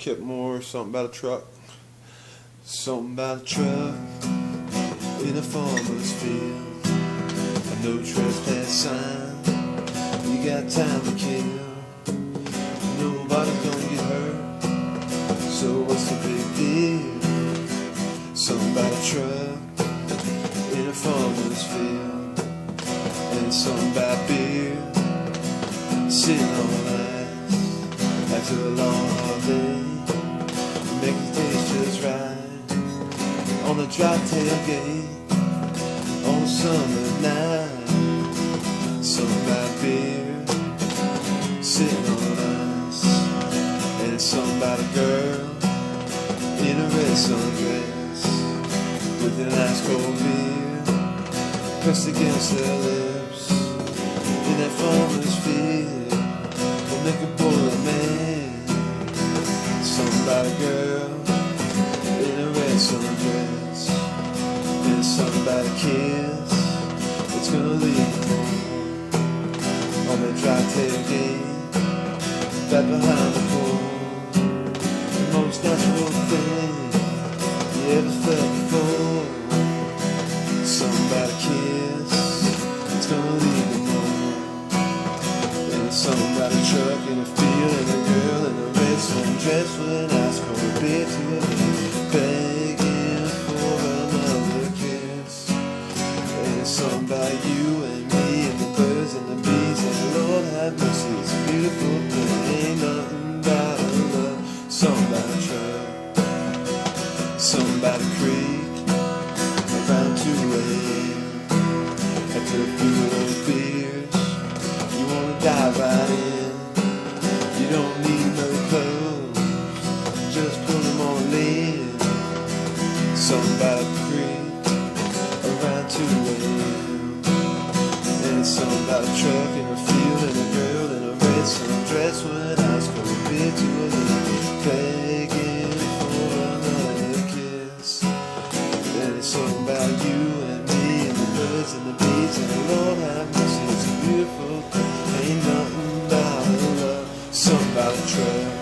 kept more something about a truck. Something about a truck in a farmer's field. A no trespass sign. You got time to kill. Nobody's gonna get hurt, so what's the big deal? Something about a truck in a farmer's field. And something about beer sitting on ice after a long hard day. Make the taste just right on a dry tailgate on a summer night. Something about beer sitting on ice, and something about a girl in a red sundress with an ice cold beer pressed against her lips in that farmer's field. Will make a boiler man. Something about a girl in a red sundress, and something about a kiss that's gonna leave on that dry tailgate back behind the pool. The most natural thing you ever felt before. Something about a kiss that's gonna leave the moon. And something about a truck in a field and a girl in a red sundress with an ice cold beer to her lips, begging for another kiss. And it's something about you and me and the birds and the bees, and Lord have mercy, it's a beautiful thing. Ain't nothing but a love. Something about a truck, something about a creek around 2 a.m. after a few of those beers. You wanna dive right in. You don't need no clothes, just put them on in. Something about a creek around 2 a.m. And it's something about a truck in a field and a girl in a red sundress with an ice cold beer to her lips, begging for another kiss. And it's something about you and me and the birds and the bees, and the Lord have mercy, it's a beautiful thing. Ain't nothing but love. Something about a truck